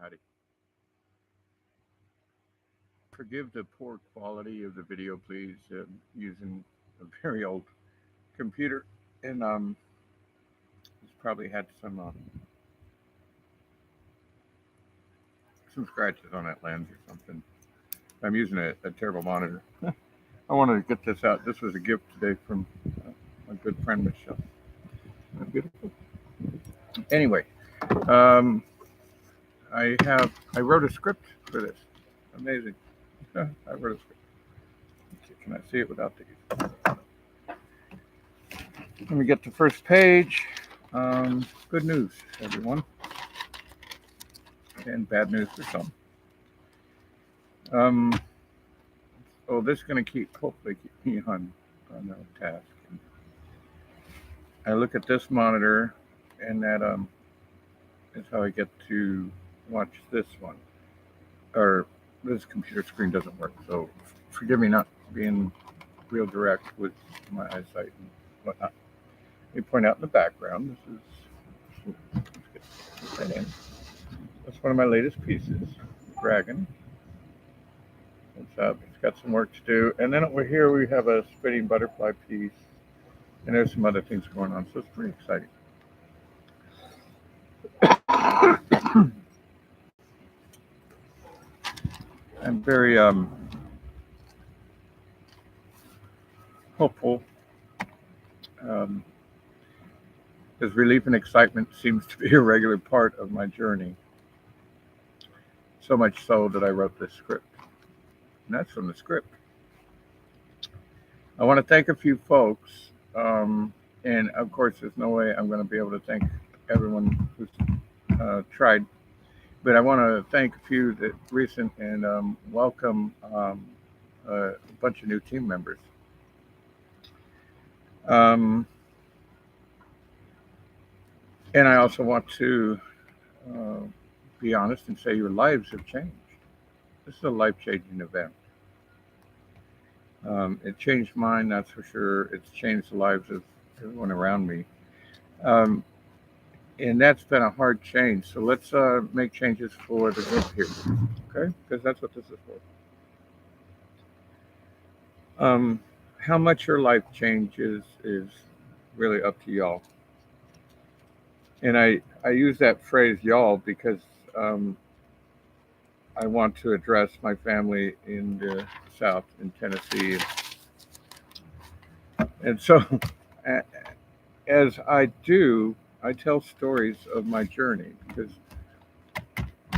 Patty. Forgive the poor quality of the video, please. Using a very old computer, and it's probably had some scratches on that lens or something. I'm using a terrible monitor. I wanted to get this out. This was a gift today from my good friend Michelle. Beautiful. Anyway, um, I wrote a script for this. Amazing. I wrote a script. Okay, can I see it without these? Let me get the first page. Good news, everyone, and bad news for some. Um, this is going to hopefully keep me on task. I look at this monitor, and that is how I get to watch this one. Or this computer screen doesn't work, so forgive me not being real direct with my eyesight and whatnot. Let me point out in the background. Let's get that in. That's one of my latest pieces, Dragon. It's up. It's got some work to do. And then over here we have a spinning butterfly piece. And there's some other things going on, so it's pretty exciting. I'm very hopeful. As relief and excitement seems to be a regular part of my journey. So much so that I wrote this script. And that's from the script. I want to thank a few folks. And of course, there's no way I'm going to be able to thank everyone who's tried. But I want to thank a few that recent and welcome a bunch of new team members. And I also want to be honest and say your lives have changed. This is a life-changing event. It changed mine, that's for sure. It's changed the lives of everyone around me. Um, and that's been a hard change. So let's make changes for the group here, okay? Because that's what this is for. How much your life changes is really up to y'all. And I use that phrase y'all because I want to address my family in the South, in Tennessee. And so, as I do, I tell stories of my journey because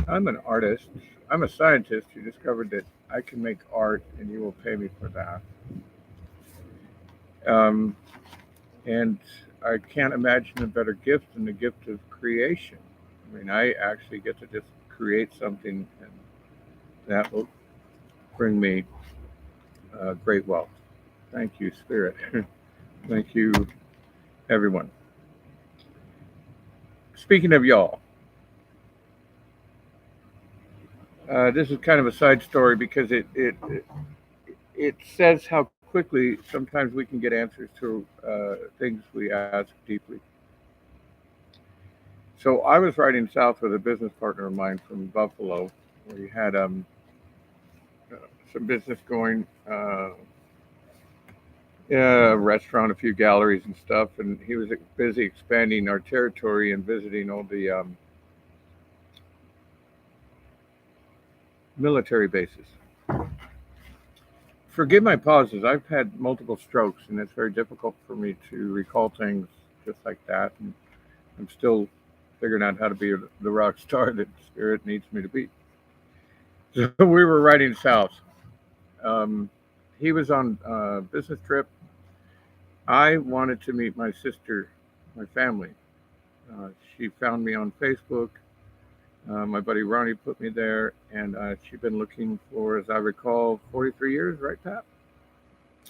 I'm an artist. I'm a scientist who discovered that I can make art and you will pay me for that. And I can't imagine a better gift than the gift of creation. I mean, I actually get to just create something, and that will bring me great wealth. Thank you, Spirit. Thank you, everyone. Speaking of y'all, this is kind of a side story because it says how quickly sometimes we can get answers to things we ask deeply. So I was riding south with a business partner of mine from Buffalo, where he had some business going, a restaurant, a few galleries and stuff, and he was busy expanding our territory and visiting all the military bases. Forgive my pauses. I've had multiple strokes, and it's very difficult for me to recall things just like that. And I'm still figuring out how to be the rock star that Spirit needs me to be. So we were riding south. He was on a business trip. I wanted to meet my sister, my family. She found me on Facebook. My buddy Ronnie put me there, and she'd been looking for, as I recall, 43 years, right, Pat?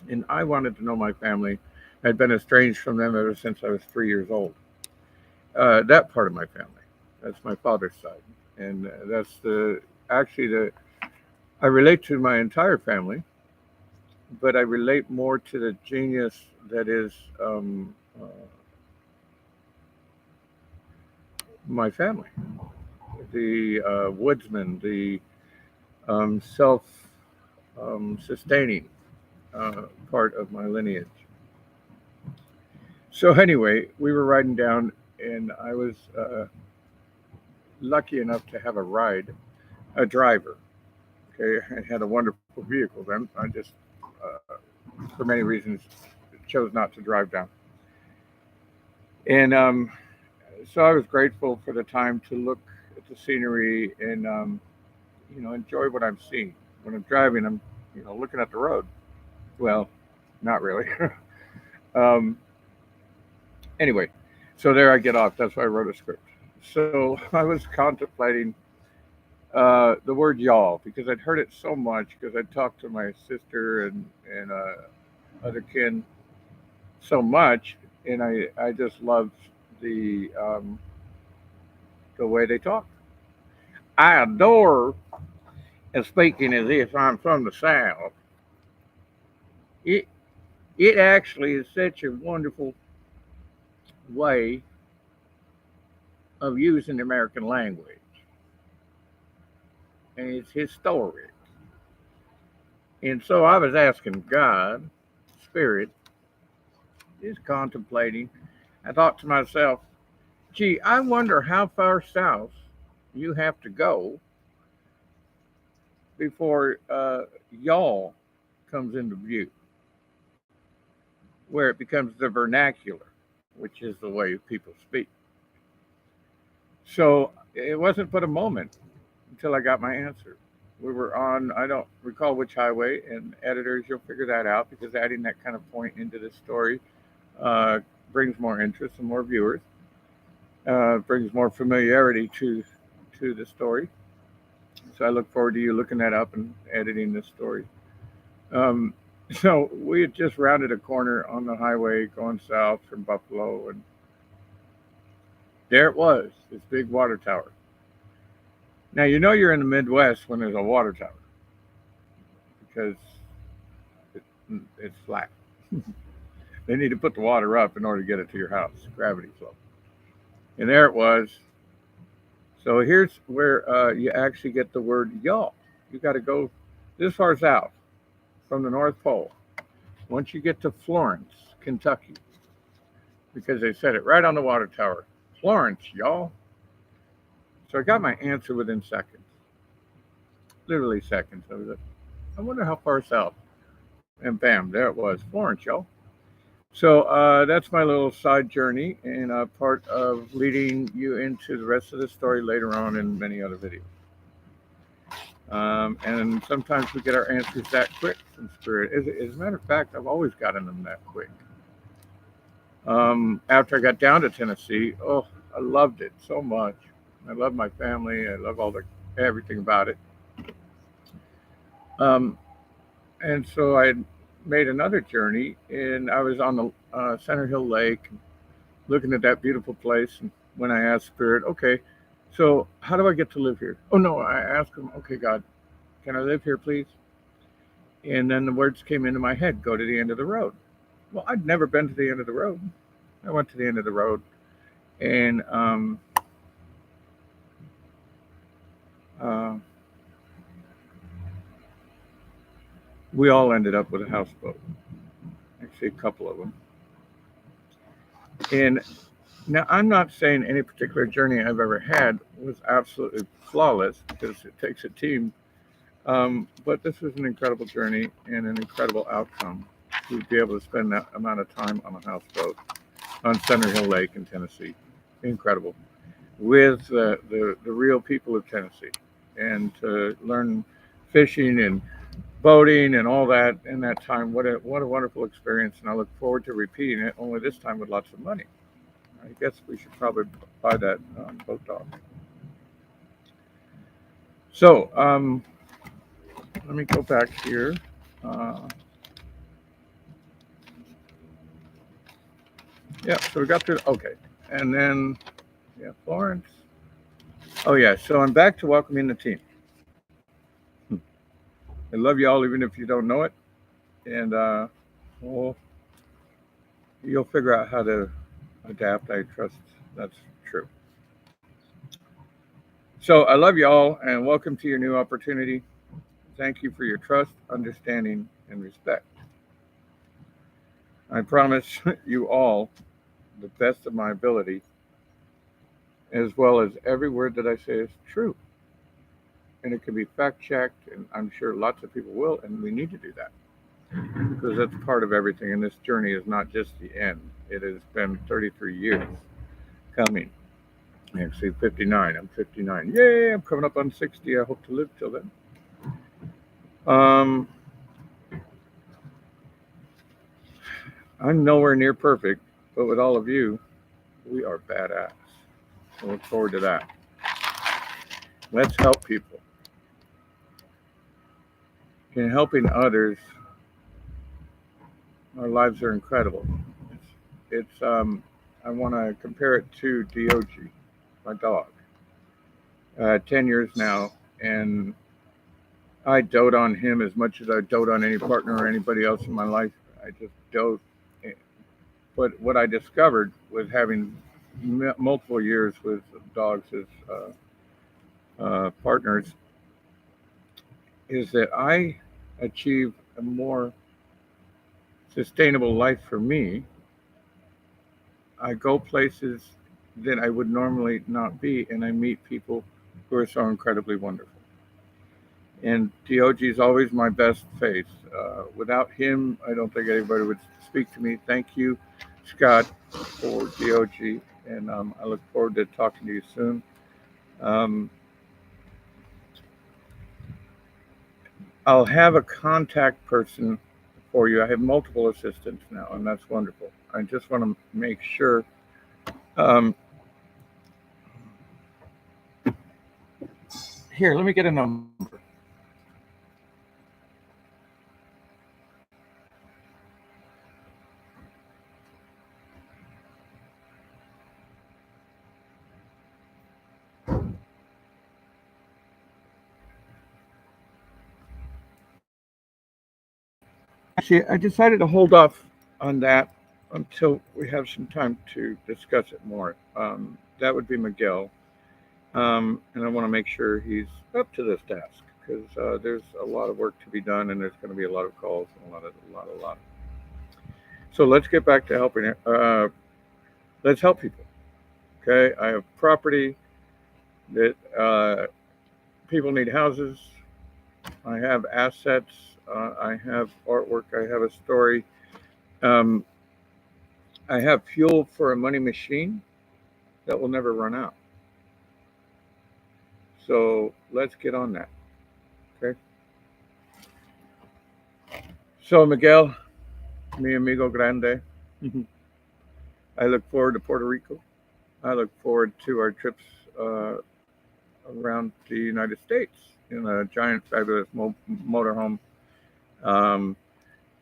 And I wanted to know my family. I'd been estranged from them ever since I was 3 years old. That part of my family. That's my father's side, and that's I relate to my entire family, but I relate more to the genius that is my family. the woodsman, the self sustaining part of my lineage. So, anyway, we were riding down, and I was lucky enough to have a driver. Okay, I had a wonderful vehicle then. I just, for many reasons, chose not to drive down. And so I was grateful for the time to look at the scenery and enjoy what I'm seeing. When I'm driving, I'm looking at the road. Well, not really. um, anyway, so there I get off. That's why I wrote a script. So I was contemplating the word y'all because I'd heard it so much because I'd talked to my sister and other kin so much, and I just loved the way they talk. I adore speaking as if I'm from the South. It it actually is such a wonderful way of using the American language, and it's historic. And so I was asking God, Spirit, just contemplating. I thought to myself, gee, I wonder how far south you have to go before y'all comes into view, where it becomes the vernacular, which is the way people speak. So it wasn't but a moment until I got my answer. We were on, I don't recall which highway, and editors, you'll figure that out because adding that kind of point into the story uh, brings more interest and more viewers, brings more familiarity to the story. So I look forward to you looking that up and editing this story. Um, so we had just rounded a corner on the highway going south from Buffalo, and there it was, this big water tower. Now you know you're in the Midwest when there's a water tower because it, it's flat. They need to put the water up in order to get it to your house, gravity flow. And there it was. So here's where you actually get the word y'all. You got to go this far south from the North Pole. Once you get to Florence, Kentucky, because they said it right on the water tower. Florence, y'all. So I got my answer within seconds, literally seconds. I was like, I wonder how far south. And bam, there it was. Florence, y'all. So that's my little side journey and part of leading you into the rest of the story later on in many other videos. And sometimes we get our answers that quick from Spirit. As a matter of fact, I've always gotten them that quick. After I got down to Tennessee, oh, I loved it so much. I love my family. I love all the everything about it. Um, and so I made another journey, and I was on the Center Hill Lake, looking at that beautiful place. And when I asked Spirit, okay, so how do I get to live here? Oh no, I asked him, okay, God, can I live here, please? And then the words came into my head, go to the end of the road. Well, I'd never been to the end of the road. I went to the end of the road, and uh, we all ended up with a houseboat. Actually, a couple of them. And now I'm not saying any particular journey I've ever had was absolutely flawless because it takes a team. But this was an incredible journey and an incredible outcome to be able to spend that amount of time on a houseboat on Center Hill Lake in Tennessee. Incredible. With the real people of Tennessee and to learn fishing and boating and all that in that time. What a wonderful experience. And I look forward to repeating it, only this time with lots of money. I guess we should probably buy that boat dog. So let me go back here. Uh, yeah, so we got through. Okay, and then yeah, Florence. Oh yeah, so I'm back to welcoming the team. I love you all, even if you don't know it, and well, you'll figure out how to adapt. I trust that's true. So I love you all and welcome to your new opportunity. Thank you for your trust, understanding, and respect. I promise you all the best of my ability, as well as every word that I say is true. And it can be fact checked, and I'm sure lots of people will, and we need to do that because that's part of everything. And this journey is not just the end, it has been 33 years coming. Actually, 59. I'm 59. Yay, I'm coming up on 60. I hope to live till then. Um, I'm nowhere near perfect, but with all of you, we are badass. I look forward to that. Let's help people. In helping others, our lives are incredible. I want to compare it to Dog, my dog. 10 years now, and I dote on him as much as I dote on any partner or anybody else in my life. I just dote. But what I discovered was having multiple years with dogs as partners is that I achieve a more sustainable life for me. I go places that I would normally not be, and I meet people who are so incredibly wonderful. And Dog is always my best face. Without him, I don't think anybody would speak to me. Thank you, Scott, for Dog, and I look forward to talking to you soon. Um, I'll have a contact person for you. I have multiple assistants now, and that's wonderful. I just want to make sure. Um, Here, let me get a number. Actually, I decided to hold off on that until we have some time to discuss it more. That would be Miguel, and I want to make sure he's up to this task because there's a lot of work to be done, and there's going to be a lot of calls and a lot. So let's get back to helping. Let's help people. Okay, I have property that people need houses. I have assets. I have artwork. I have a story. Um, I have fuel for a money machine that will never run out. So let's get on that. Okay. So Miguel, mi amigo grande, I look forward to Puerto Rico. I look forward to our trips uh, around the United States in a giant, fabulous motorhome. Um,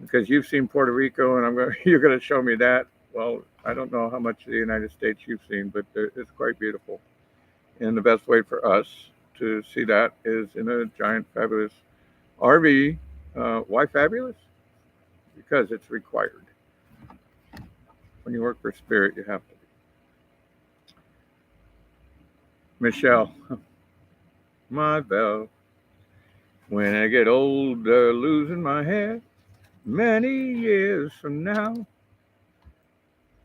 because you've seen Puerto Rico, and you're going to show me that. Well, I don't know how much of the United States you've seen, but it's quite beautiful. And the best way for us to see that is in a giant, fabulous RV. Why fabulous? Because it's required. When you work for Spirit, you have to be. Michelle, my belle. When I get older, losing my hair, many years from now,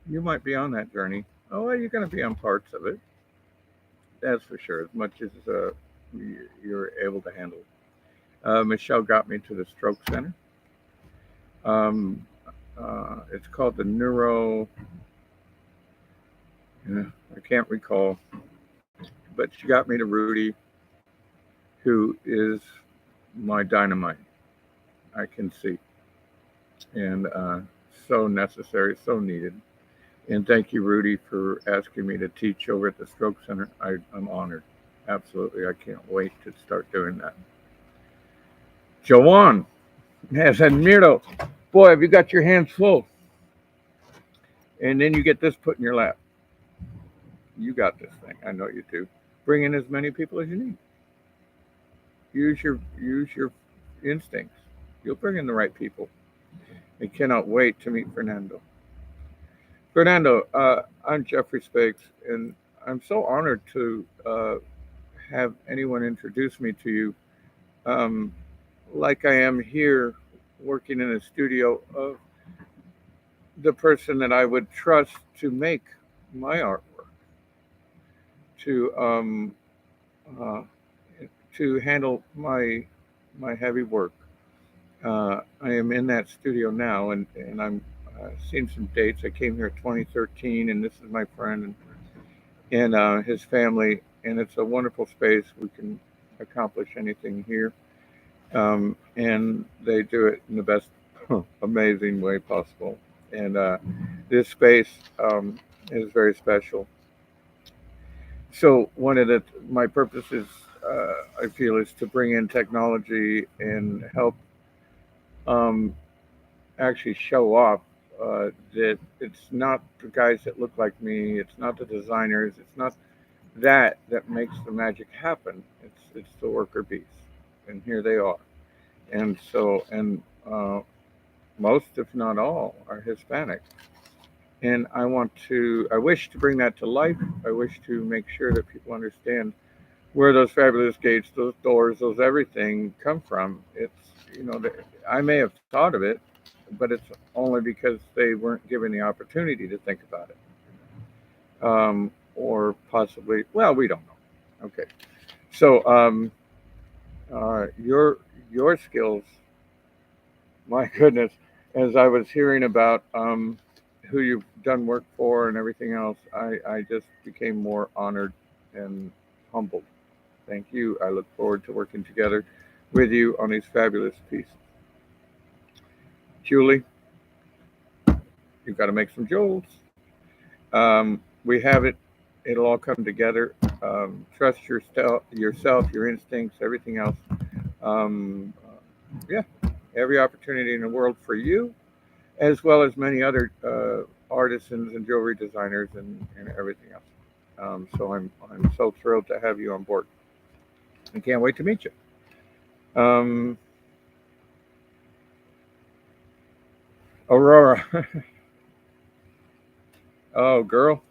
you might be on that journey. Oh, well, you're going to be on parts of it. That's for sure, as much as you're able to handle. Michelle got me to the stroke center. Um, it's called the Neuro. I can't recall, but she got me to Rudy, who is my dynamite. I can see, and so necessary, so needed. And thank you, Rudy, for asking me to teach over at the Stroke Center. I'm honored. Absolutely, I can't wait to start doing that. Joanne has admiro. Boy, have you got your hands full. And then you get this put in your lap. You got this thing. I know you do. Bring in as many people as you need. Use your instincts. You'll bring in the right people. I cannot wait to meet Fernando. Fernando, I'm Jeffrey Spiggs, and I'm so honored to have anyone introduce me to you, um, like I am here working in a studio of the person that I would trust to make my artwork, to uh, to handle my heavy work. I am in that studio now, and I'm seeing some dates. I came here in 2013, and this is my friend and his family, and it's a wonderful space. We can accomplish anything here, and they do it in the best, amazing way possible. And this space is very special. So one of my purposes, I feel, is to bring in technology and help um, actually show off that it's not the guys that look like me, it's not the designers, it's not that makes the magic happen. It's the worker bees, and here they are. And most, if not all, are Hispanic. And I wish to bring that to life. I wish to make sure that people understand where those fabulous gates, those doors, those everything come from. I may have thought of it, but it's only because they weren't given the opportunity to think about it, or possibly, well, we don't know. Okay, so your skills, my goodness, as I was hearing about who you've done work for and everything else, I just became more honored and humbled. Thank you. I look forward to working together with you on these fabulous pieces. Julie, you've got to make some jewels. We have it. It'll all come together. Trust yourself, your instincts, everything else. Yeah, every opportunity in the world for you, as well as many other artisans and jewelry designers and everything else. So I'm so thrilled to have you on board. I can't wait to meet you. Um, Aurora, oh girl,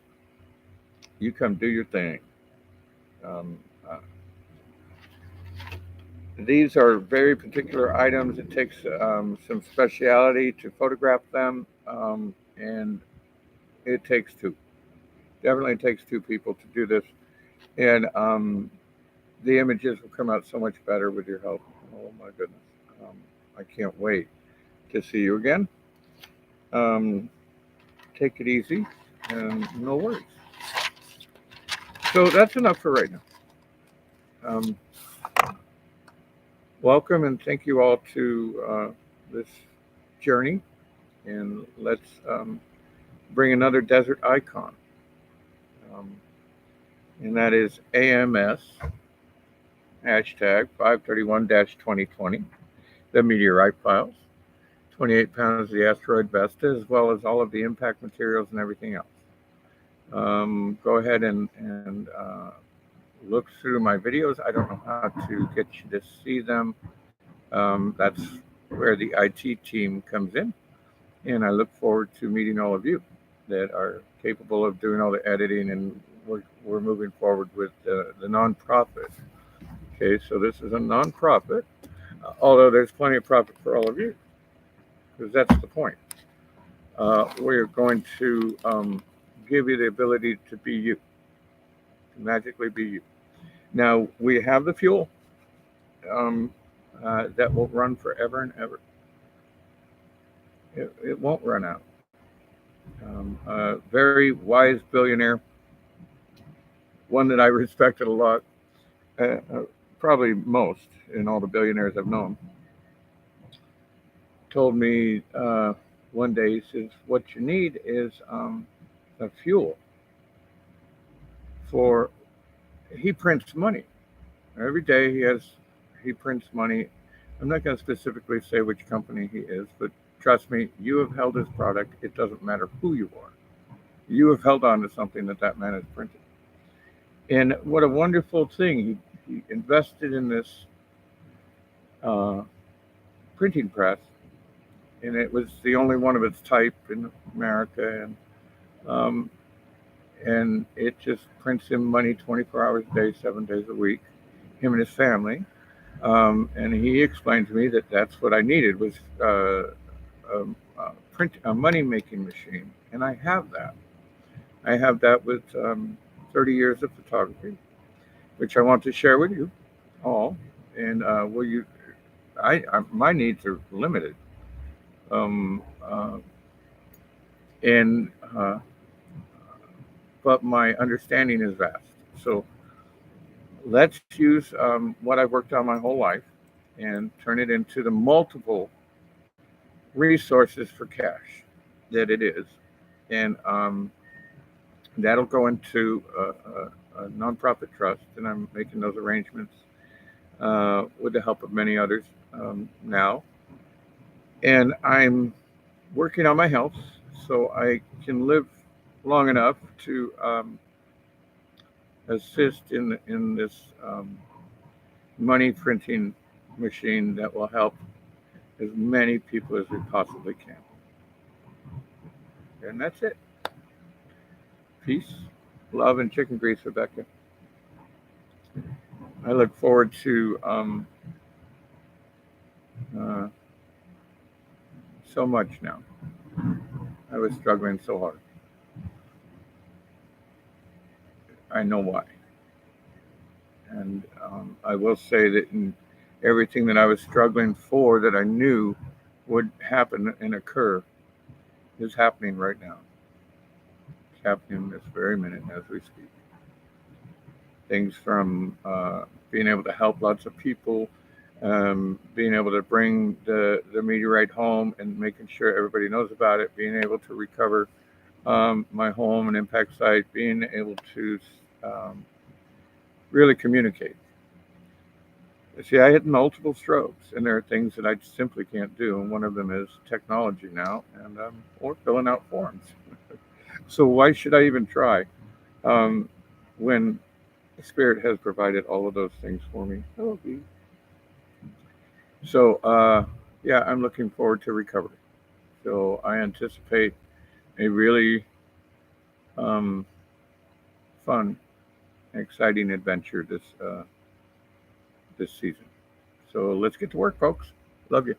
you come do your thing. Um, uh, these are very particular items. It takes some speciality to photograph them, and it takes two. Definitely takes two people to do this, and the images will come out so much better with your help. Oh my goodness, um, I can't wait to see you again. Um, take it easy, and no worries. So that's enough for right now. Um, Welcome and thank you all to this journey, and let's bring another desert icon, um, and that is AMS hashtag 531-2020, the Meteorite Files, 28 pounds of the asteroid Vesta, as well as all of the impact materials and everything else. Go ahead and look through my videos. I don't know how to get you to see them. That's where the IT team comes in. And I look forward to meeting all of you that are capable of doing all the editing. And we're moving forward with the nonprofit. Okay, so this is a nonprofit, although there's plenty of profit for all of you, because that's the point. We're going to give you the ability to be you, to magically be you. Now, we have the fuel um, that will run forever and ever. It won't run out. A very wise billionaire, one that I respected a lot, probably most in all the billionaires I've known, told me one day, he says, what you need is a fuel for, he prints money. Every day he prints money. I'm not going to specifically say which company he is, but trust me, you have held his product. It doesn't matter who you are. You have held on to something that man has printed. And what a wonderful thing. He invested in this uh, printing press, and it was the only one of its type in America. And um, and it just prints him money 24 hours a day, 7 days a week, him and his family. And he explained to me that that's what I needed was a money making machine, and I have that. I have that with 30 years of photography, which I want to share with you all. And will you? My needs are limited, um, and but my understanding is vast. So let's use what I've worked on my whole life and turn it into the multiple resources for cash that it is, and that'll go into a nonprofit trust, and I'm making those arrangements with the help of many others now. And I'm working on my health so I can live long enough to assist in this money printing machine that will help as many people as we possibly can. And that's it. Peace, love, and chicken grease, Rebecca. I look forward to uh, so much now. I was struggling so hard. I know why. And I will say that in everything that I was struggling for that I knew would happen and occur is happening right now. It's happening this very minute as we speak. Things from being able to help lots of people, being able to bring the meteorite home and making sure everybody knows about it, being able to recover my home and impact site, being able to um, really communicate. See, I had multiple strokes, and there are things that I simply can't do, and one of them is technology now, and or filling out forms. So why should I even try um, when Spirit has provided all of those things for me? So yeah, I'm looking forward to recovery. So I anticipate a really um, fun, exciting adventure this season. So let's get to work, folks. Love you.